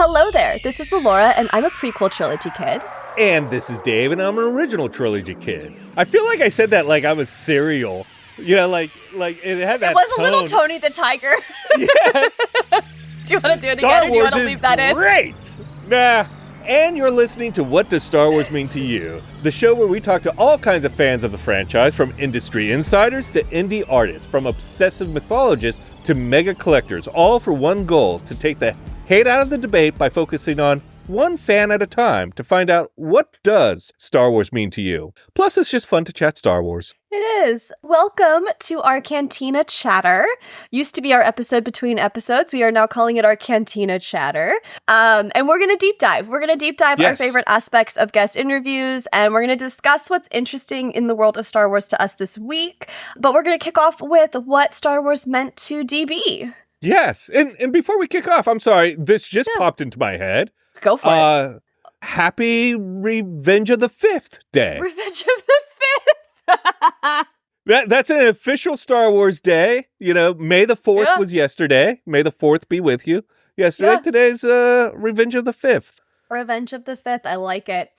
Hello there, this is Elora, and I'm a prequel trilogy kid. And this is Dave, and I'm an original trilogy kid. I feel like I said that like I'm a cereal. Yeah, like it had that It was tone. a little Tony the Tiger. Yes. Do you want to do it Star again, or do you Wars want to leave that in? Great. Nah. And you're listening to What Does Star Wars Mean to You? The show where we talk to all kinds of fans of the franchise, from industry insiders to indie artists, from obsessive mythologists to mega collectors, all for one goal: to take the hate out of the debate by focusing on one fan at a time to find out, what does Star Wars mean to you? Plus, it's just fun to chat Star Wars. It is. Welcome to our Catina Chatter. Used to be our episode between episodes. We are now calling it our Catina Chatter. And we're going to deep dive. We're going to deep dive our favorite aspects of guest interviews, and we're going to discuss what's interesting in the world of Star Wars to us this week. But we're going to kick off with what Star Wars meant to DB. Yes. And before we kick off, I'm sorry, this just popped into my head. Go for it. Happy Revenge of the 5th Day. Revenge of the 5th. That's an official Star Wars day. You know, May the 4th was yesterday. May the 4th be with you. Yesterday, today's Revenge of the 5th. Revenge of the 5th. I like it.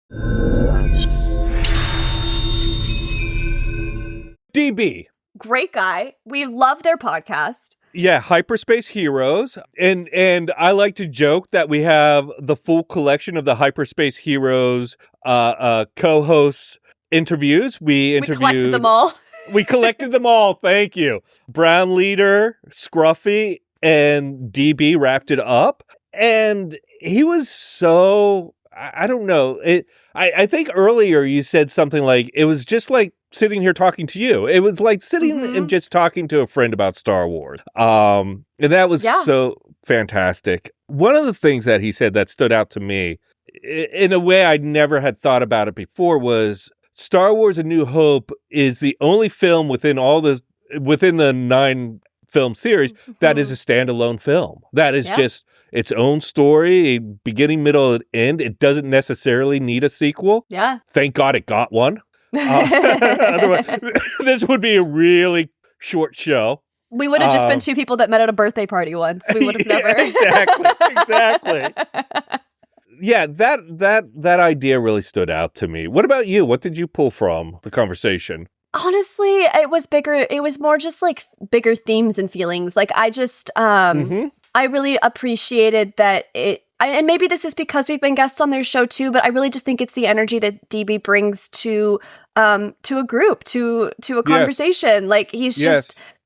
DB. Great guy. We love their podcast. Yeah, Hyperspace Heroes. And I like to joke that we have the full collection of the Hyperspace Heroes co-hosts interviews. We collected them all. We collected them all. Thank you. Brown Leader, Scruffy, and DB wrapped it up. And he was so, I don't know. I think earlier you said something like, it was just like sitting here talking to you. It was like sitting and just talking to a friend about Star Wars. And that was so fantastic. One of the things that he said that stood out to me, in a way I never had thought about it before, was Star Wars: A New Hope is the only film within the 9 film series that is a standalone film. That is just its own story, beginning, middle, and end. It doesn't necessarily need a sequel. Yeah. Thank God it got one. Otherwise, this would be a really short show. We would have just been 2 people that met at a birthday party once. We would have never. Exactly. Yeah, that idea really stood out to me. What about you? What did you pull from the conversation? Honestly, it was bigger. It was more just like bigger themes and feelings. Like I just, I really appreciated that and maybe this is because we've been guests on their show too, but I really just think it's the energy that DB brings to a group, to a conversation. Like he's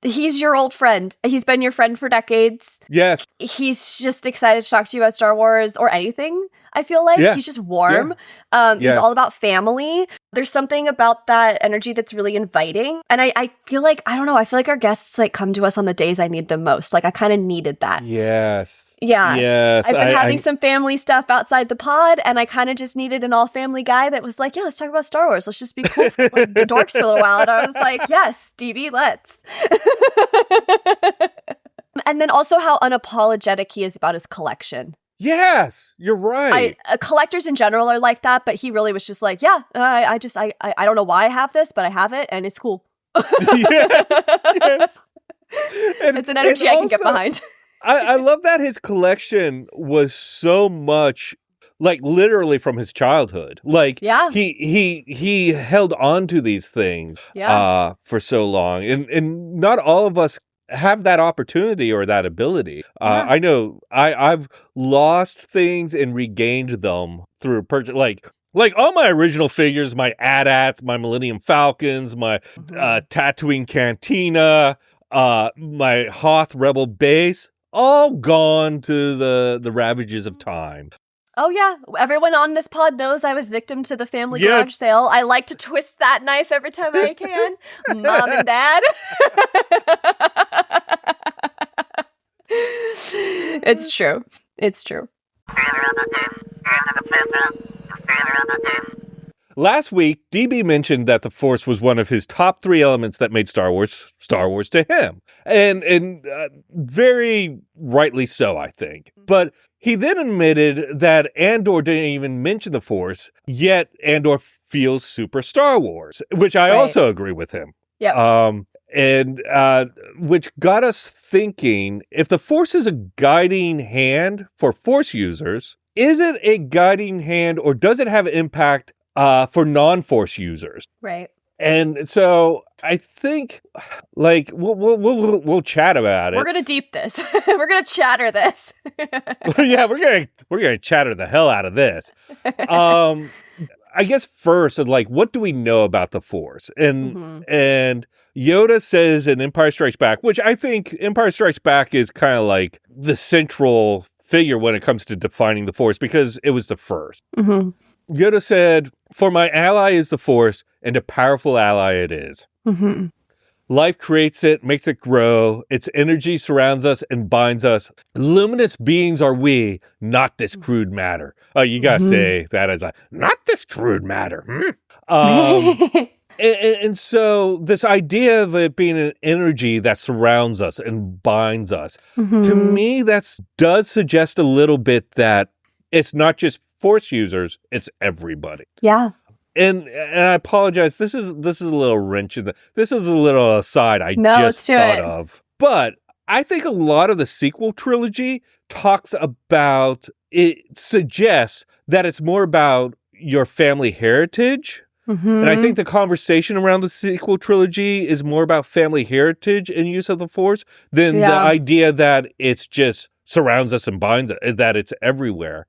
he's your old friend. He's been your friend for decades. Yes. He's just excited to talk to you about Star Wars or anything. I feel like he's just warm. He's all about family. There's something about that energy that's really inviting. And I feel like, I don't know, I feel like our guests like come to us on the days I need them most. Like I kind of needed that. Yes. Yeah. Yes. I've been having some family stuff outside the pod, and I kind of just needed an all family guy that was like, yeah, let's talk about Star Wars. Let's just be cool for like, dorks for a little while. And I was like, yes, DB, let's. And then also how unapologetic he is about his collection. Yes, you're right. Collectors in general are like that, but he really was just like, yeah, I don't know why I have this, but I have it, and it's cool. Yes. It's an energy I can get behind. I love that his collection was so much like literally from his childhood. Like he held on to these things for so long, and not all of us have that opportunity or that ability. I know I've lost things and regained them through purchase. Like all my original figures, my AT-ATs, my Millennium Falcons, my Tatooine Catina, my Hoth Rebel base, all gone to the ravages of time. Oh, yeah. Everyone on this pod knows I was victim to the family garage sale. I like to twist that knife every time I can. Mom and Dad. It's true. It's true. Last week, DB mentioned that the Force was one of his top 3 elements that made Star Wars to him. And very rightly so, I think. But he then admitted that Andor didn't even mention the Force, yet Andor feels super Star Wars, which I also agree with him. Yeah. And which got us thinking, if the Force is a guiding hand for Force users, is it a guiding hand or does it have impact for non-Force users? Right. And so I think, like, we'll chat about it. We're gonna deep this. We're gonna chatter this. Yeah, we're gonna chatter the hell out of this. I guess first, like, what do we know about the Force? And Yoda says in Empire Strikes Back, which I think Empire Strikes Back is kind of like the central figure when it comes to defining the Force because it was the first. Yoda said, "For my ally is the Force, and a powerful ally it is. Life creates it, makes it grow. Its energy surrounds us and binds us. Luminous beings are we, not this crude matter." Oh, you gotta say that as not this crude matter. And so this idea of it being an energy that surrounds us and binds us, to me, that does suggest a little bit that it's not just Force users, it's everybody. Yeah. And I apologize. This is a little wrench in this is a little aside I just thought of. But I think a lot of the sequel trilogy talks about, it suggests that it's more about your family heritage. And I think the conversation around the sequel trilogy is more about family heritage and use of the Force than the idea that it's just surrounds us and binds us, that it's everywhere.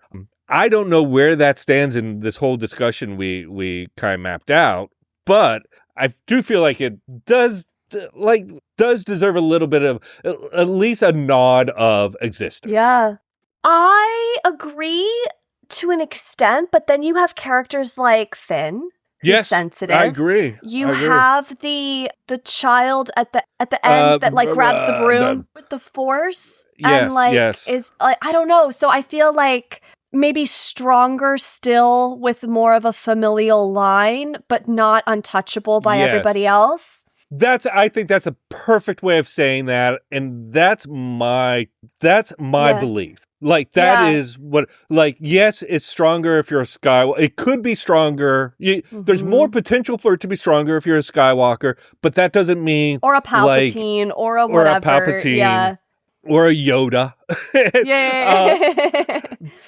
I don't know where that stands in this whole discussion we kind of mapped out, but I do feel like it does deserve a little bit of at least a nod of existence. Yeah. I agree to an extent, but then you have characters like Finn. Yes, sensitive. I agree. You have the child at the end that like grabs the broom with the Force and is like, I don't know. So I feel like maybe stronger still with more of a familial line, but not untouchable by everybody else. I think that's a perfect way of saying that, and that's my belief. Like that is what, like, yes, it's stronger if you're a Skywalker. It could be stronger. There's more potential for it to be stronger if you're a Skywalker, but that doesn't mean or a Palpatine or a whatever. Or a Palpatine. Or a Yoda.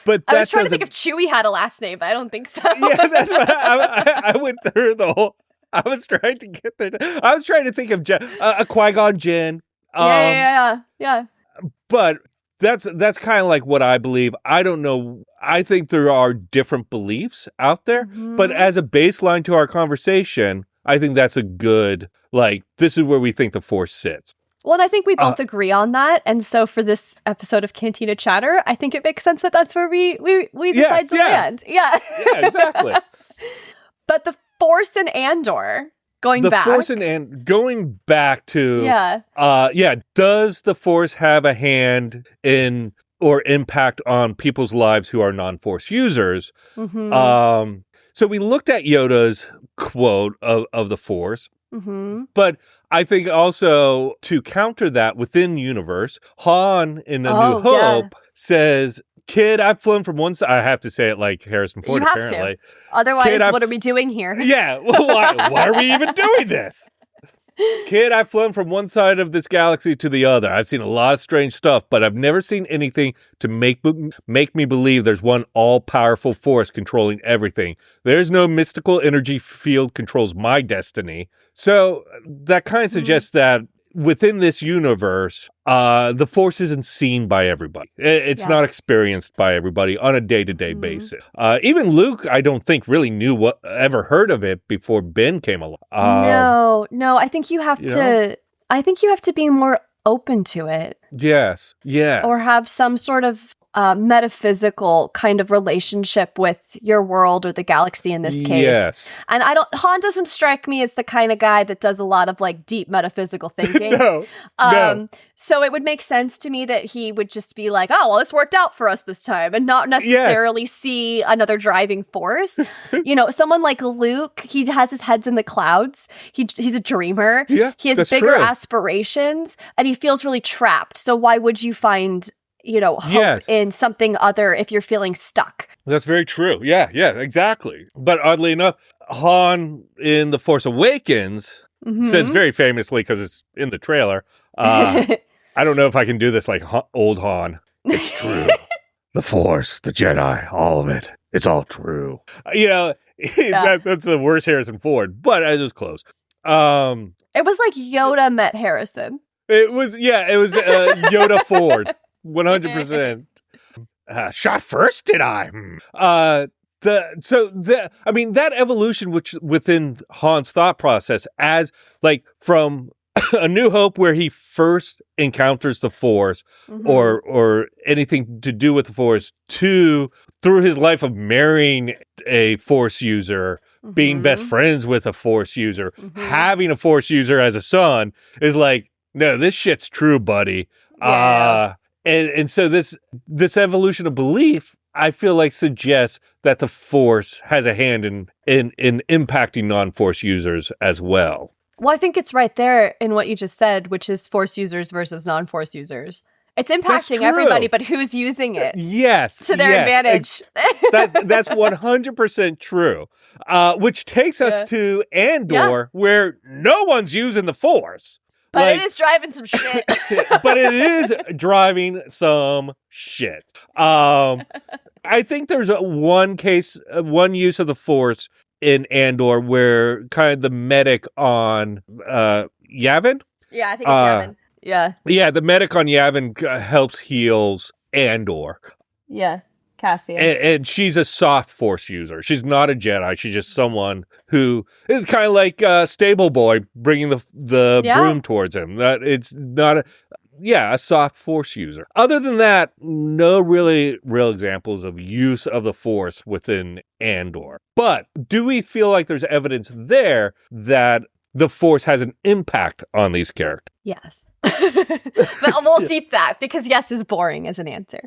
But I was trying to think if Chewie had a last name, but I don't think so. Yeah, that's what I went through the whole. I was trying to get there. I was trying to think of a Qui-Gon Jinn. Yeah. But that's kind of like what I believe. I don't know. I think there are different beliefs out there, but as a baseline to our conversation, I think that's a good, like, this is where we think the Force sits. Well, and I think we both agree on that. And so for this episode of Cantina Chatter, I think it makes sense that that's where we decide to land. Yeah, exactly. But the Force and Andor, going back to does the Force have a hand in or impact on people's lives who are non-Force users? So we looked at Yoda's quote of the Force, but I think also to counter that within universe, Han in A New Hope says, "Kid, I've flown from one side." I have to say it like Harrison Ford, apparently. To. Otherwise, what are we doing here? Yeah, why are we even doing this? "Kid, I've flown from one side of this galaxy to the other. I've seen a lot of strange stuff, but I've never seen anything to make me believe there's one all-powerful Force controlling everything. There's no mystical energy field controls my destiny." So that kind of suggests that within this universe, the Force isn't seen by everybody. It's not experienced by everybody on a day-to-day basis. Even Luke, I don't think, really ever heard of it before Ben came along. No. I think you have to. I think you have to be more open to it. Yes. Or have some sort of metaphysical kind of relationship with your world or the galaxy in this case. Yes. And Han doesn't strike me as the kind of guy that does a lot of like deep metaphysical thinking. No. So it would make sense to me that he would just be like, "Oh, well, this worked out for us this time," and not necessarily see another driving force. Someone like Luke, he has his head's in the clouds. He's a dreamer. Yeah, he has bigger aspirations, and he feels really trapped. So why would you find hope in something other if you're feeling stuck? That's very true. Yeah, exactly. But oddly enough, Han in The Force Awakens says very famously, because it's in the trailer, I don't know if I can do this like old Han. It's true. The Force, the Jedi, all of it. It's all true. That's the worst Harrison Ford, but it was close. It was like Yoda met Harrison. It was Yoda Ford, 100%. Shot first, did I? That evolution, which within Han's thought process, as like from A New Hope, where he first encounters the Force or anything to do with the Force, to through his life of marrying a Force user, being best friends with a Force user, having a Force user as a son, is like, no, this shit's true, buddy. Yeah. And so this evolution of belief, I feel like, suggests that the Force has a hand in impacting non-Force users as well. Well, I think it's right there in what you just said, which is Force users versus non-Force users. It's impacting everybody, but who's using it? Yes. To their advantage. That's 100% true. Which takes us to Andor, where no one's using the Force. But it is driving some shit. But it is driving some shit. I think there's one use of the Force in Andor where kind of the medic on Yavin? Yeah, I think it's Yavin. Yeah. Yeah, the medic on Yavin helps heals Andor. Yeah, Cassian. And she's a soft Force user. She's not a Jedi. She's just someone who is kind of like Stable Boy bringing the broom towards him. That it's not a soft Force user. Other than that, no really real examples of use of the Force within Andor. But do we feel like there's evidence there that the Force has an impact on these characters? Yes. But we'll deep that, because yes is boring as an answer.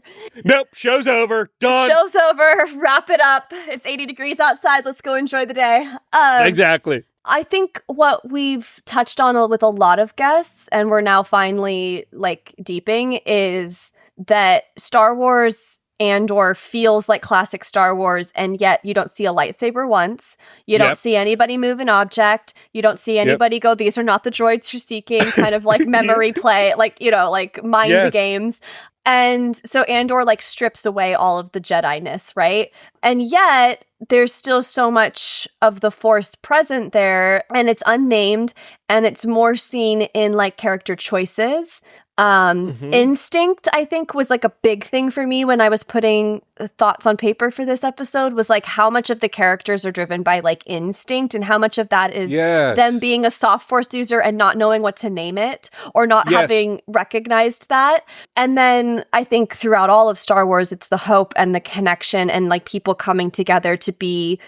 Nope, show's over. Done. Show's over. Wrap it up. It's 80 degrees outside. Let's go enjoy the day. Exactly. I think what we've touched on with a lot of guests, and we're now finally like deeping, is that Star Wars Andor feels like classic Star Wars, and yet you don't see a lightsaber once. You don't see anybody move an object. You don't see anybody go, these are not the droids you're seeking, kind of like memory play, like, like mind games. And so Andor like strips away all of the Jedi-ness, right? And yet there's still so much of the Force present there, and it's unnamed, and it's more seen in like character choices. Instinct, I think, was like a big thing for me when I was putting thoughts on paper for this episode, was like how much of the characters are driven by like instinct, and how much of that is them being a soft Force user and not knowing what to name it, or not having recognized that. And then I think throughout all of Star Wars, it's the hope and the connection and like people coming together to be,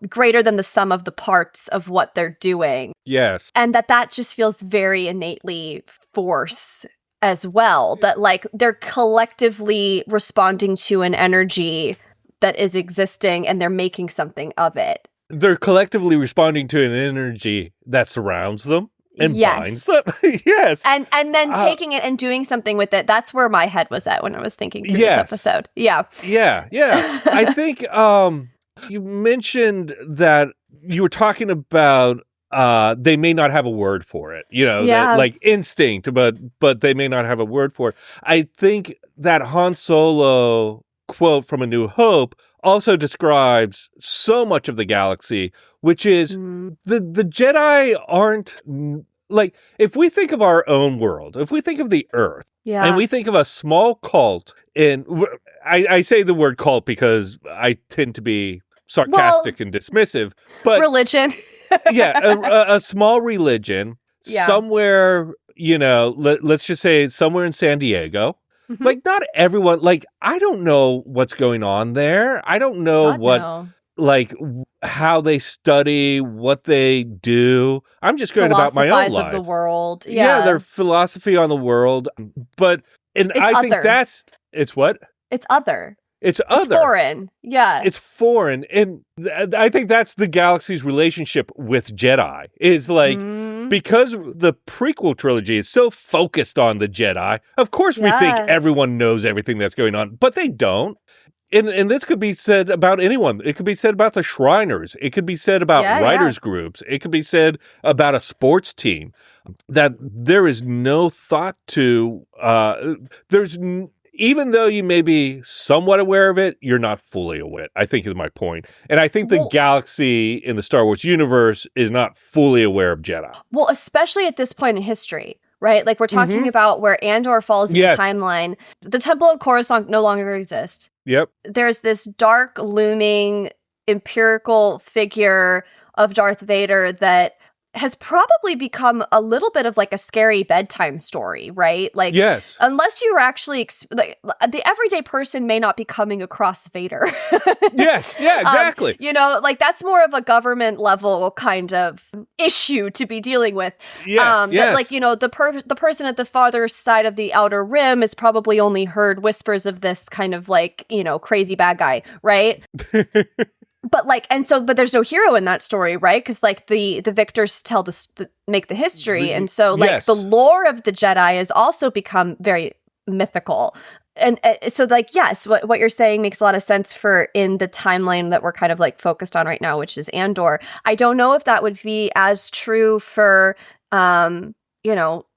greater than the sum of the parts of what they're doing. Yes. And that just feels very innately Force as well, that like they're collectively responding to an energy that is existing, and they're making something of it. They're collectively responding to an energy that surrounds them and binds them. Yes. And then taking it and doing something with it. That's where my head was at when I was thinking through this episode. Yeah. Yeah. I think you mentioned that you were talking about they may not have a word for it, like instinct, but they may not have a word for it. I think that Han Solo quote from A New Hope also describes so much of the galaxy, which is the Jedi aren't like, if we think of our own world, if we think of the Earth, and we think of a small cult, and I say the word cult because I tend to be sarcastic and dismissive, but religion. a small religion somewhere, let's just say somewhere in San Diego. Like, not everyone, like, I don't know what's going on there. I don't know like, how they study, what they do. I'm just going about my own life. Of the world. Yeah, their philosophy on the world. But, and it's I think other. It's what? It's other. It's other. It's foreign. Yeah. It's foreign. And I think that's the galaxy's relationship with Jedi. Is like, because the prequel trilogy is so focused on the Jedi, of course we think everyone knows everything that's going on, but they don't. And this could be said about anyone. It could be said about the Shriners. It could be said about writers' groups. It could be said about a sports team. That there is no thought to. Even though you may be somewhat aware of it, you're not fully aware, I think is my point. And I think the galaxy in the Star Wars universe is not fully aware of Jedi. Well, especially at this point in history, right? Like we're talking about where Andor falls in the timeline. The Temple of Coruscant no longer exists. Yep. There's this dark, looming, empirical figure of Darth Vader that has probably become a little bit of like a scary bedtime story, right? Like, unless you were actually, the everyday person may not be coming across Vader. Yes, yeah, exactly. Like that's more of a government level kind of issue to be dealing with. Yes. That, like, the person at the farther side of the Outer Rim has probably only heard whispers of this kind of like, crazy bad guy, right? But like, but there's no hero in that story, right? Because like the victors make the history, and so like the lore of the Jedi has also become very mythical, and so like yes, what you're saying makes a lot of sense for in the timeline that we're kind of like focused on right now, which is Andor. I don't know if that would be as true for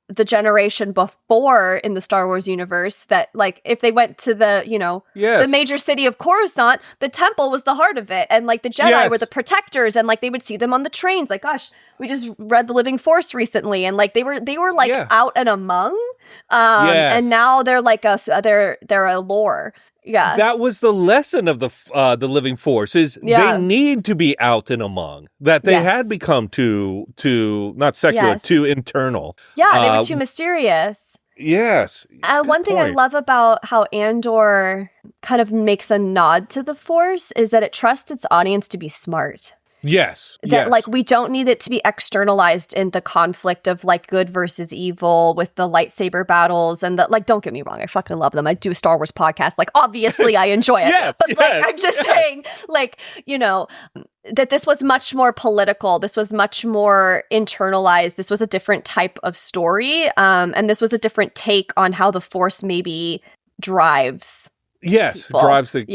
the generation before in the Star Wars universe, that like if they went to the the major city of Coruscant, the temple was the heart of it, and like the Jedi were the protectors, and like they would see them on the trains. Like, gosh, we just read The Living Force recently, and like they were like out and among, and now they're like they're a lore. Yeah, that was the lesson of the Living Force is they need to be out and among. That they had become too not secular, too internal. Yeah, they were too mysterious. Yes. One thing I love about how Andor kind of makes a nod to the Force is that it trusts its audience to be smart. Yes. That like we don't need it to be externalized in the conflict of like good versus evil with the lightsaber battles, and that, like, don't get me wrong, I fucking love them. I do a Star Wars podcast. Like, obviously I enjoy it. But like I'm just saying, like, that this was much more political. This was much more internalized. This was a different type of story. And this was a different take on how the Force maybe drives people. Drives the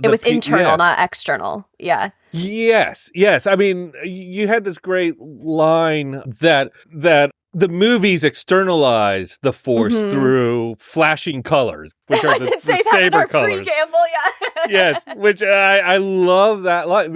it was internal, not external. Yes. I mean, you had this great line that the movies externalize the Force through flashing colors, which are the saber colors. Yes, which I love that line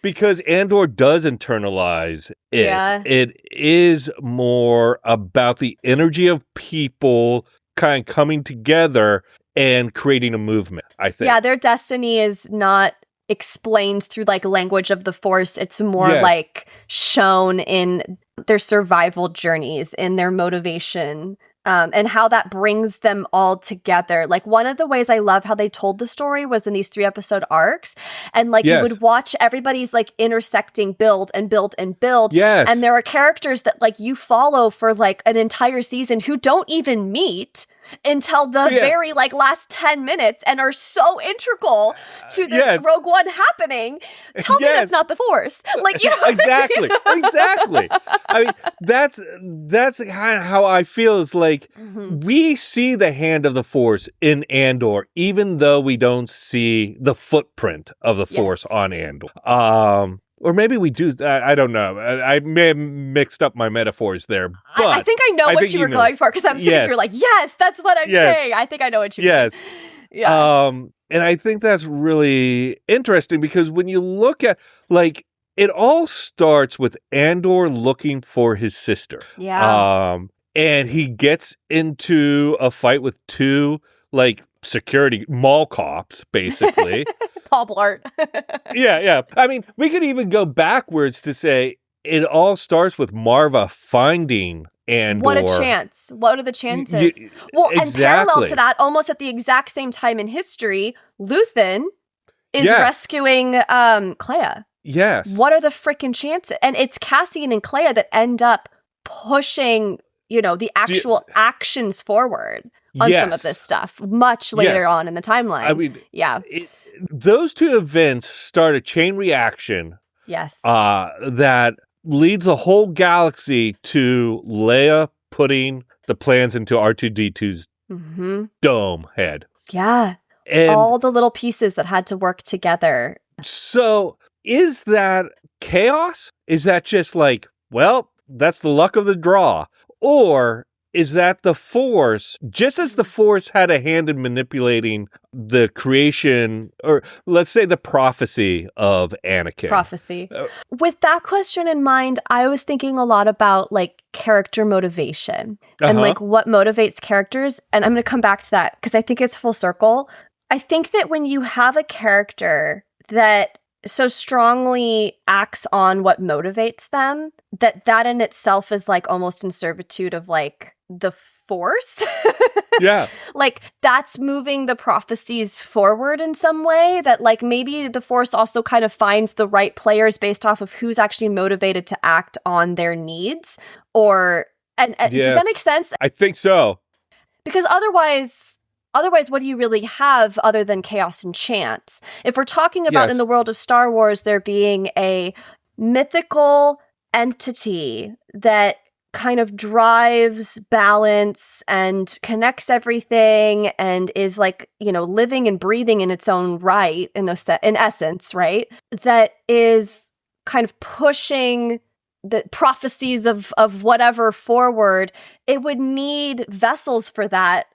because Andor does internalize it. Yeah. It is more about the energy of people kind of coming together and creating a movement, I think. Yeah, their destiny is not explained through like language of the Force. It's more like shown in their survival journeys, in their motivation, and how that brings them all together. Like, one of the ways I love how they told the story was in these 3-episode arcs, and like you would watch everybody's like intersecting build and build and build. And there are characters that like you follow for like an entire season who don't even meet until the very like last 10 minutes and are so integral to the Rogue One happening. Tell me that's not the Force. Like, exactly. I mean, that's kind of how I feel. Is like we see the hand of the Force in Andor, even though we don't see the footprint of the Force on Andor. Or maybe we do. I don't know. I may have mixed up my metaphors there. But I think I know what you were going for, because I'm sitting here like, yes, that's what I'm saying. I think I know what you mean. Yeah. And I think that's really interesting because when you look at, like, it all starts with Andor looking for his sister. Yeah. And he gets into a fight with two, like, security mall cops, basically. Paul Blart. Yeah. I mean, we could even go backwards to say it all starts with Marva finding Andor. What a chance. What are the chances? And parallel to that, almost at the exact same time in history, Luthen is rescuing Clea. Yes. What are the freaking chances? And it's Cassian and Clea that end up pushing, the actual actions forward on some of this stuff much later on in the timeline. I mean, those two events start a chain reaction. Yes. That leads the whole galaxy to Leia putting the plans into R2-D2's dome head. Yeah. And all the little pieces that had to work together. So is that chaos? Is that just like, well, that's the luck of the draw? Or is that the Force, just as the Force had a hand in manipulating the creation, or let's say the prophecy of Anakin? Prophecy. With that question in mind, I was thinking a lot about like character motivation and like what motivates characters. And I'm going to come back to that because I think it's full circle. I think that when you have a character that so strongly acts on what motivates them, that in itself is like almost in servitude of like the Force. Yeah. Like that's moving the prophecies forward in some way, that like maybe the Force also kind of finds the right players based off of who's actually motivated to act on their needs. Or and Yes. Does that make sense? I think so. Because otherwise, what do you really have other than chaos and chance? If we're talking about in the world of Star Wars, there being a mythical entity that kind of drives balance and connects everything and is like, you know, living and breathing in its own right, in essence, right? That is kind of pushing the prophecies of whatever forward. It would need vessels for that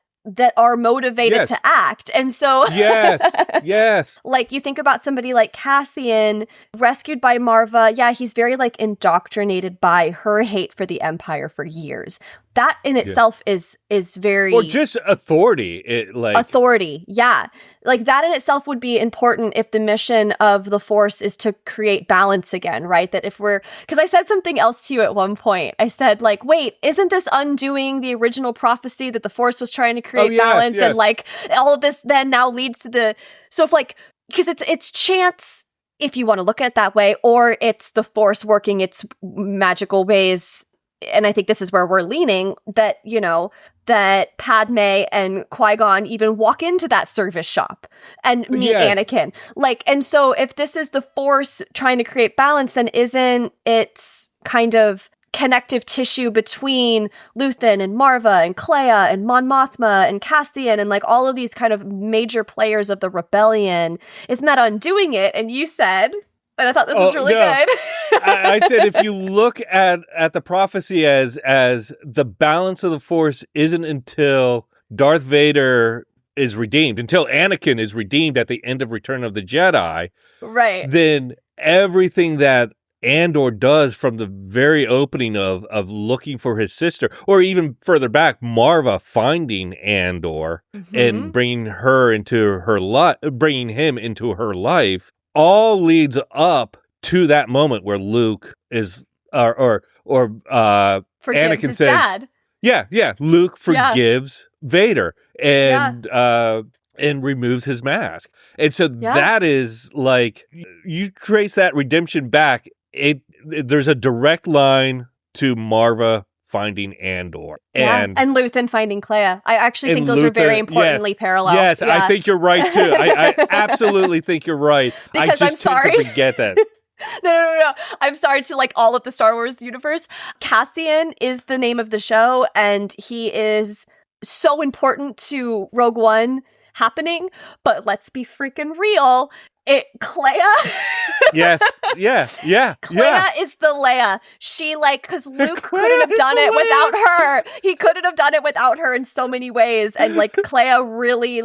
are motivated to act. And so yes. Like you think about somebody like Cassian, rescued by Marva. Yeah, he's very like indoctrinated by her hate for the Empire for years. That in itself is very... Or just authority. Authority, yeah. Like that in itself would be important if the mission of the Force is to create balance again, right? That if we're... Because I said something else to you at one point. I said like, wait, isn't this undoing the original prophecy that the Force was trying to create balance? Yes. And like all of this then now leads to the... So if like... Because it's chance, if you want to look at it that way, or it's the Force working its magical ways. And I think this is where we're leaning, that, you know, that Padme and Qui-Gon even walk into that service shop and meet Anakin. Like, and so if this is the Force trying to create balance, then isn't it kind of connective tissue between Luthen and Marva and Clea and Mon Mothma and Cassian and like all of these kind of major players of the rebellion? Isn't that undoing it? And you said... And I thought this was really good. I said if you look at the prophecy as the balance of the Force isn't until Darth Vader is redeemed, until Anakin is redeemed at the end of Return of the Jedi, right? Then everything that Andor does from the very opening of looking for his sister, or even further back, Marva finding Andor and bringing him into her life, all leads up to that moment where Luke is, or forgives Anakin his says, dad. Yeah. Luke forgives Vader and removes his mask, and so that is like, you trace that redemption back. There's a direct line to Marva finding Andor. And Luthen finding Clea. I actually think those are very importantly parallel. Yes, I think you're right too. I absolutely think you're right. Because I just tend to forget that. No. I'm sorry to like all of the Star Wars universe. Cassian is the name of the show, and he is so important to Rogue One happening. But let's be freaking real. Clea? Yes. Clea is the Leia. She because Luke couldn't have done it without her. He couldn't have done it without her in so many ways. And Clea really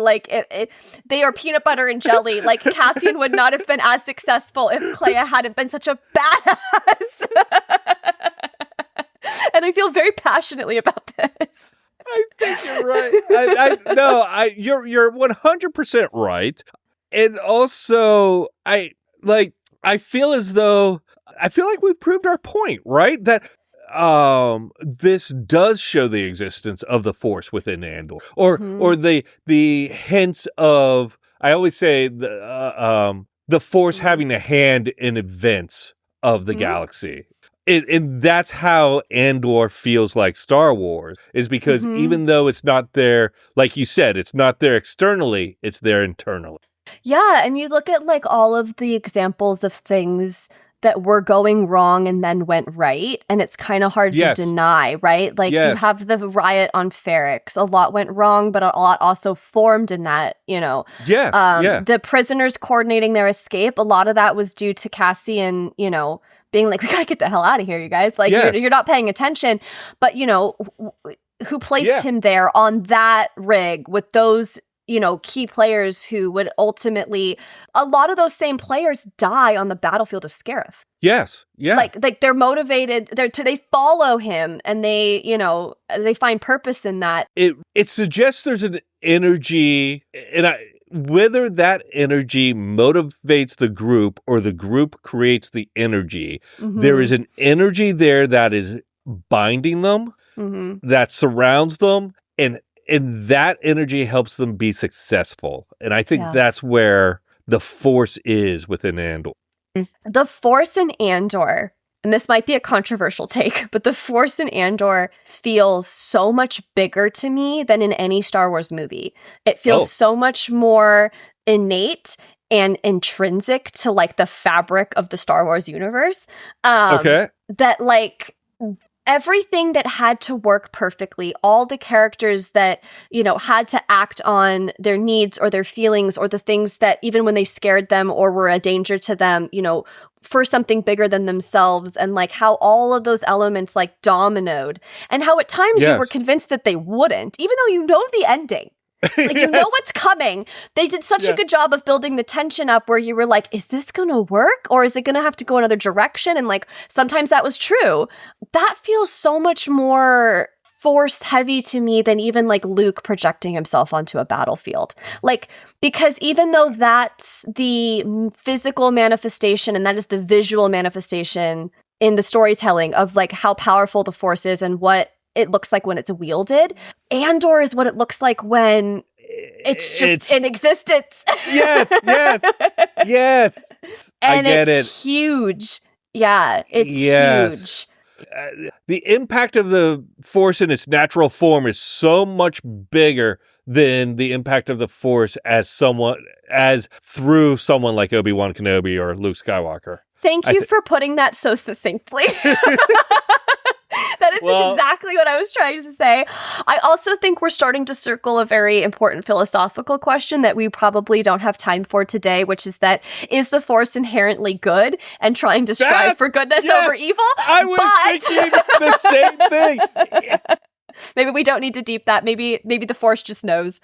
they are peanut butter and jelly. Like Cassian would not have been as successful if Clea hadn't been such a badass. And I feel very passionately about this. I think you're right. You're 100% right. And also, I feel like we've proved our point, right? That this does show the existence of the Force within Andor, or the hints of. I always say the Force having a hand in events of the galaxy. And that's how Andor feels like Star Wars, is because even though it's not there, like you said, it's not there externally, it's there internally. Yeah, and you look at all of the examples of things that were going wrong and then went right. And it's kind of hard to deny, right? Like, you have the riot on Ferrix. A lot went wrong, but a lot also formed in that, you know. The prisoners coordinating their escape, a lot of that was due to Cassian, you know, being like, we gotta get the hell out of here, you guys. Like, you're not paying attention. But, you know, who placed him there on that rig with those, you know, key players who would ultimately, a lot of those same players die on the battlefield of Scarif. Yes. Yeah. Like they're motivated, they follow him, and they, you know, they find purpose in that. It suggests there's an energy, and whether that energy motivates the group or the group creates the energy, there is an energy there that is binding them, that surrounds them, and that energy helps them be successful. And I think that's where the Force is within Andor. The Force in Andor, and this might be a controversial take, but the Force in Andor feels so much bigger to me than in any Star Wars movie. It feels so much more innate and intrinsic to, like, the fabric of the Star Wars universe. That, like, everything that had to work perfectly, all the characters that, you know, had to act on their needs or their feelings or the things that even when they scared them or were a danger to them, you know, for something bigger than themselves, and like how all of those elements like dominoed, and how at times you were convinced that they wouldn't, even though you know the ending. Like, you know what's coming. They did such a good job of building the tension up where you were like, is this going to work? Or is it going to have to go another direction? And like, sometimes that was true. That feels so much more Force heavy to me than even like Luke projecting himself onto a battlefield. Like, because even though that's the physical manifestation and that is the visual manifestation in the storytelling of like how powerful the Force is and what it looks like when it's wielded, Andor is what it looks like when it's just in existence. Yes. And it's huge. Yeah, it's huge. The impact of the Force in its natural form is so much bigger than the impact of the Force as through someone like Obi-Wan Kenobi or Luke Skywalker. Thank you for putting that so succinctly. That is exactly what I was trying to say. I also think we're starting to circle a very important philosophical question that we probably don't have time for today, which is that, is the Force inherently good and trying to strive for goodness over evil? I was thinking the same thing. Maybe we don't need to deep that. Maybe the Force just knows.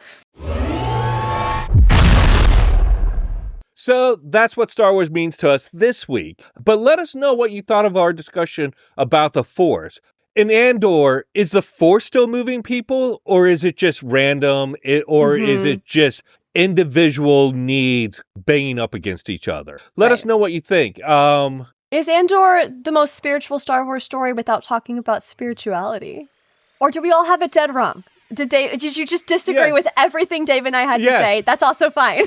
So that's what Star Wars means to us this week. But let us know what you thought of our discussion about the Force. In Andor, is the Force still moving people, or is it just random, or is it just individual needs banging up against each other? Let us know what you think. Is Andor the most spiritual Star Wars story without talking about spirituality? Or do we all have it dead wrong? Did you just disagree with everything Dave and I had to say? That's also fine.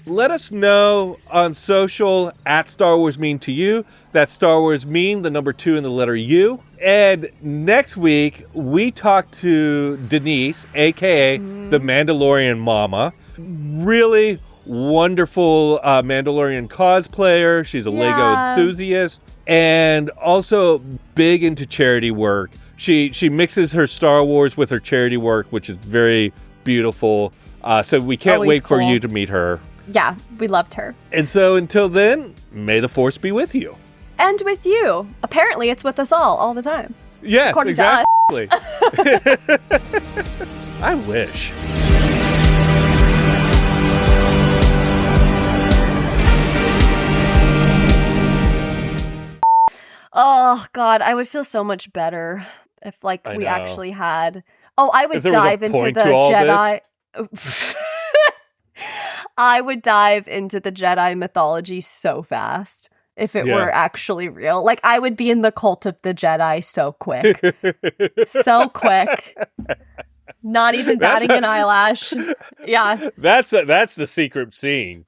Let us know on social at Star Wars Mean to You. That's Star Wars Mean, the number 2 and the letter U. And next week, we talk to Denise, a.k.a. the Mandalorian Mama. Really wonderful Mandalorian cosplayer. She's a Lego enthusiast and also big into charity work. She mixes her Star Wars with her charity work, which is very beautiful. So we can't wait for you to meet her. Yeah, we loved her. And so until then, may the Force be with you. And with you. Apparently, it's with us all the time. Yes, according exactly. To us. I wish. Oh, God, I would feel so much better if, like, we actually had... Oh, I would dive into the Jedi... I would dive into the Jedi mythology so fast if it were actually real. Like, I would be in the cult of the Jedi so quick. So quick. Not even batting an eyelash. Yeah. That's the secret scene.